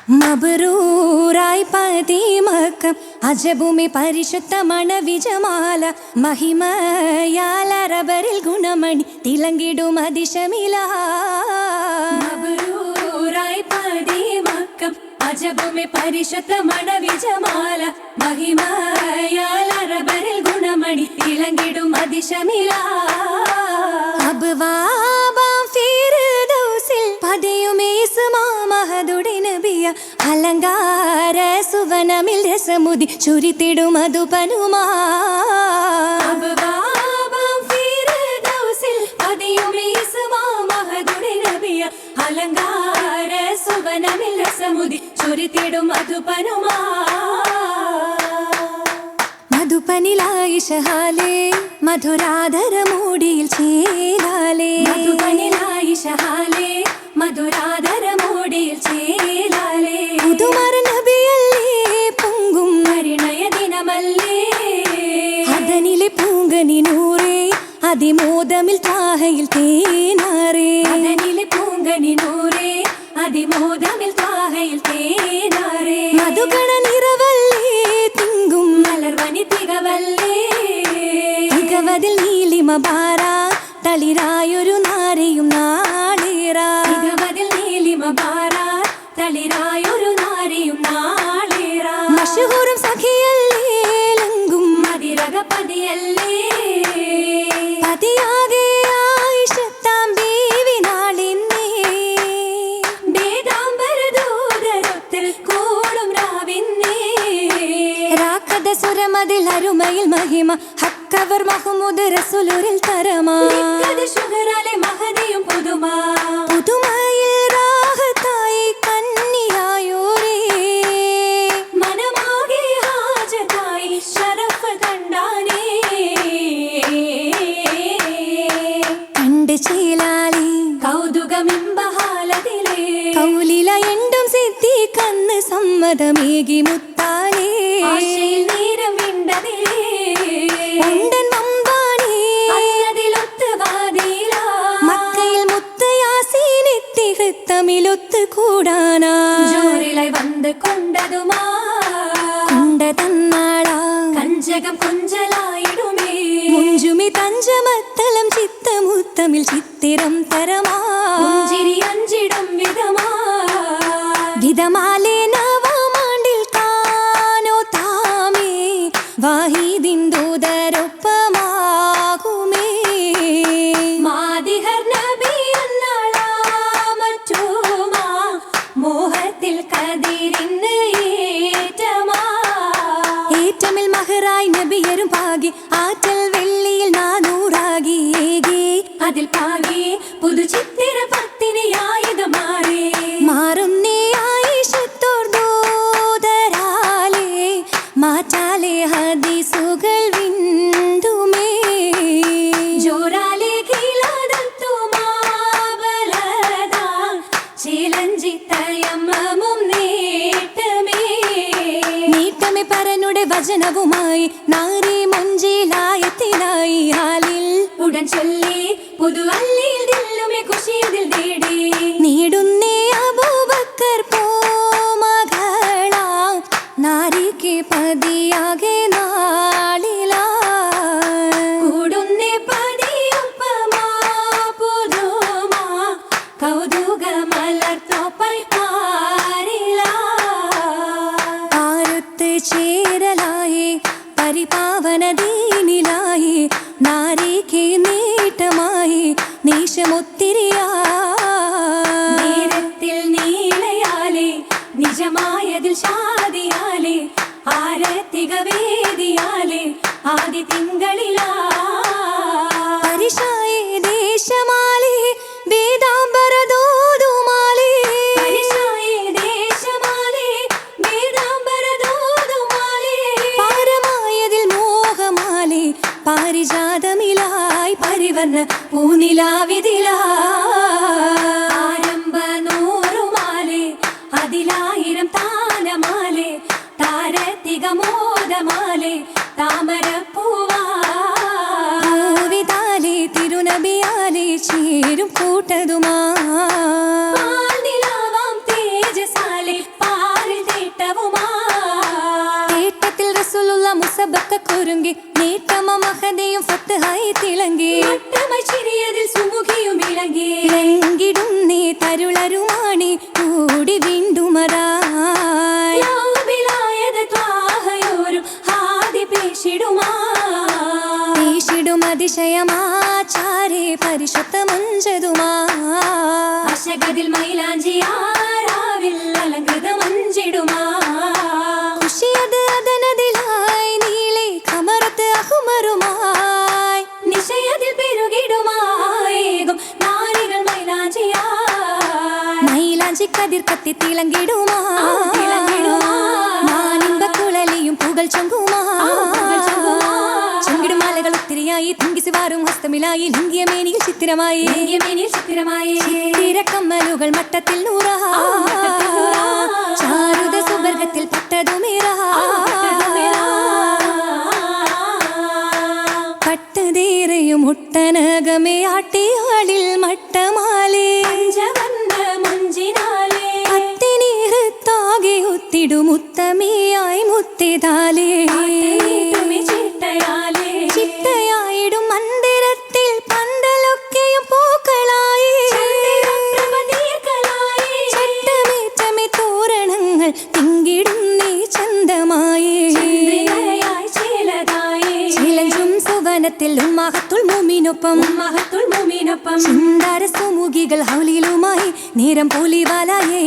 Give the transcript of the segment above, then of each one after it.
മബ്റൂറായി പതിമക്കം അജബുമി പരിശുദ്ധ മണവിജമാല മഹിമയാൽ അറബരിൽ ഗുണമണി തിളങ്ങിടും അതിശമില. മബ്റൂറായി പതിമക്കം അജബുമി പരിശുദ്ധ മണവിജമാല മഹിമയാൽ അറബരിൽ ഗുണമണി തിളങ്ങിടും അതിശമില. അബ്വാബാം ഫിർദൗസിൽ പതിയുമേസുമാ മഹദുടെ നബിയ അലങ്കാര സുവനമിൽ രസമുതി ചുരിത്തിടും മധുപനുമാ. അബ്വാബാം ഫിർദൗസിൽ പതിയുമേസുമാ മഹദുടെ നബിയ അലങ്കാര സുവനമിൽ രസമുതി ചുരിത്തിടും മധുപനുമാ. മധുപനിലായിഷഹാലേ മധുരാധര മൂടിയിൽ ചേലാലേ. മധുപനിലായിഷഹാലേ മധുരാധര മൂടിയിൽ ചേലാലേ. പുതുമർ നബിയല്ലേ പൊങ്കും പരിണയ ദിനമല്ലേ. അതനിലെ പൂങ്കനി നൂറേ അതിമോദമിൽ താഹയിൽ തേനാറേ. അതനിലെ പൂങ്കനി നൂറേ അതിമോദമിൽ താഹയിൽ തേനാറേ. മധുകണ നിറവല്ലേ തിങ്കും മലർവനി തികവല്ലേ. തികവതിൽ നീലിമ ബാര തളിരായൊരു നാരയും നാളേറാ. തികവതിൽ നീലിമ ബാര തളിരായൊരു നാരയും നാളേറാ. മഷഹൂറും സഖിയല്ലേ ലങ്കും മതിരക പതിയല്ലേ. പതിയാകെ ആയിഷത്താം ബീവി നാളിന്നേ. വേദാംബരദൂതരൊത്തിൽ കൂടും രാവിന്നേ. രാക്കത സുരമതിൽ അരുമയിൽ മഹിമ ഹക്കവർ മഹ്മൂദ് റസൂലുരിൽ തരമാ. ശുഹറാലെ മഹദിയും പുതുമാ. പുതുമയിൽ റാഹത്തായി കന്നിയായോരേ. മനമാകെ ഹാജത്തായി ശരഫ് കണ്ടാനേ. കണ്ട് ചേലാലി കൗതുകമെമ്പഹാലതിലേ. കൗലില എണ്ടും സിദ്ധി കന്ന് സമ്മതമേകി മുത്താലേ. ആശയിൽ നേരം വിണ്ടതിലേ. ഉണ്ടൻ വമ്പാനേ അതിലൊത്ത് വാതില. മക്കയിൽ മുത്തയാസീനെത്തി ഹൃത്തമിലൊത്ത് കൂടാനാ. ജോറിലായി വന്ന് കൊണ്ടതുമാ കൊണ്ട തന്നാളാ. കഞ്ചകം കൊഞ്ചലായിടുമേ മുഞ്ചുമി തഞ്ചമത്തലം ചിത്തമുത്തമിൽ ചിത്തിരം തരമാ. പുഞ്ചിരി അഞ്ചിടും വിധമാ വിധമാലേ. നവമാണ്ടിൽ കാനോ താമേ വാഹിദിൻ ദൂതരൊപ്പമാകുമേ. മാദിഹർ നബി എന്നാളാ മറ്റുമാ മോഹത്തിൽ കതിരിന്ന് ഏറ്റമാ. ഏറ്റമിൽ മഹറായി നബിയരും പാകി ആറ്റൽ വെള്ളിയിൽ നാനൂറാകി ഏകി. അതിൽ പാകി പുതു ചിത്തിര പത്തിന് ആയുധമാറേ. മാറുന്നേ ആയിഷത്തോർ ദൂതരാലേ മാറ്റാലേ ഹദീസുകൾ വിന്തുമേ. ജോറാലേ കീലാദത്തുമാബലദാ ചിലഞ്ചി തയമ്മമും നേട്ടമേ. നേട്ടമേ പരനുടെ വചനവുമായി നാരി മുഞ്ചിലായത്തിലായി ഹാലിൽ ഉടൻ ചൊല്ലി പുതു അല്ലിൽ ദില്ലുമേ ഖുശിയതിൽ നേടി. നേടുന്നേ അബൂബക്കർ പോമകളാ നാരിക്ക് പതിയാകെ നാളിലാ. കൂടുന്നേ പതിയൊപ്പമാ പുതുമാ കൗതുക മലർത്തോപ്പൽ പാരിലാ. ആരുത്ത് ചേരലായി പരിപാവന ദീനിലായി നാരിക്ക് നേട്ടമായി നീശമൊത്തിരിയാ. നേരത്തിൽ നീളയാലേ നിജമായതിൽ ഷാദിയാലേ ആരത്തിക വേദിയാലേ ആദി തിങ്കളിലാ. പരിശായേ ദേശമാലേ വേദാംബരദൂതുമാലേ. പരിശായേ ദേശമാലേ വേദാംബരദൂതുമാലേ. പാരമായതിൽ മോഹമാലേ പാരിജാതമിലായി പരിവർണ്ണ പൂനിലാവിതിലാ. ആരംഭ നൂറുമാലേ അതിലായിരം താനമാലേ താരത്തിക മോദമാലേ താമരപ്പൂവാ. പൂവിതാലേ തിരുനബിയാലേ ചേരും കൂട്ടതുമാ. തേജസാലേ തരുളരുമാണി കൂടി വീണ്ടുമതായി അതിശയമാചാരേ പരിശുദ്ധമഞ്ചതുമാ അശഗതിൽ മൈലാഞ്ചിയാരാവിൽ അലങ്കൃതമഞ്ചിടുമാ ഖുഷിയത് അതനതിലായി നീളെ കമറത്ത് അഹുമറുമായി നിശയതിൽ പെരുകിടുമായേകും നാരികൾ മൈലാഞ്ചിയായി മൈലാഞ്ചി കതിർ കത്തി തിളങ്ങിടുമാ മാനിമ്പക്കുഴലിയും പുകൾ ചൊങ്കുമാ ചെങ്കിടുമാലകൾ ഒത്തിരിയായി തിങ്കിസിവാറും ഹസ്തമിലായി ലിംഗിയ മേനിയിൽ ചിത്തിരമായി ചിത്തിരക്കമ്മലുകൾ മട്ടത്തിൽ നൂറാ ചാരുത സുവർഗത്തിൽ പട്ടതുമേറാ പട്ടതേറയും ഒട്ടനകമേ ആട്ടിയാളിൽ മട്ടമാലേ പത്തിനീറത്താകെ ഒത്തിടുമുത്തമേയായി മുത്തിതാലേ ചിട്ടയായിടും മന്ദിരത്തിൽ പന്തലൊക്കെയും പൂക്കളായി ചട്ടമേറ്റമേ തോരണങ്ങൾ തിങ്കിടും നീ ചന്തമായി ചിലഞ്ചും സുവനത്തിൽ ഉമ്മാഹത്തുൽ മുമിനൊപ്പം ചിന്താര സുമുഖികൾ ഹൗലിലുമായി നേരം പോലിവാലായേ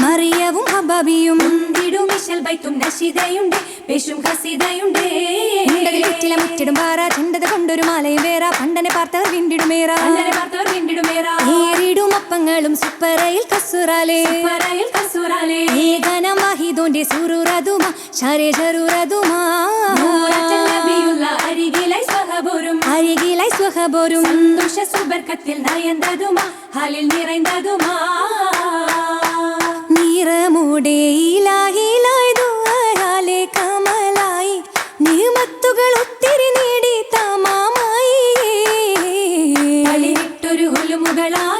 മറിയവും ഹബബിയും മുറ്റിടും പാറ ചെണ്ടത് കൊണ്ടൊരു മാലയും വേറെ പണ്ടനെ പാർത്തവർ വിണ്ടിടുമേറ ഏറിടും അപ്പങ്ങളും സുപ്പറയിൽ കസുറാലേ ഏകനം വാഹിദോന്റെ സുറുറതുമാ ശരേ ജറുറതുമാ അരികിലായി സ്വഹബോരും സന്തോഷ സുബർക്കത്തിൽ നയന്തതുമാ ഹാലിൽ നിറൈന്തതുമാ നിറമൂടെ ഇലാഹിലായി ദുആയാലെ കമലായി നിയമത്തുകൾ ഒത്തിരി നേടി തമാമായി കളിവിട്ടൊരു ഹുലുമുകളായി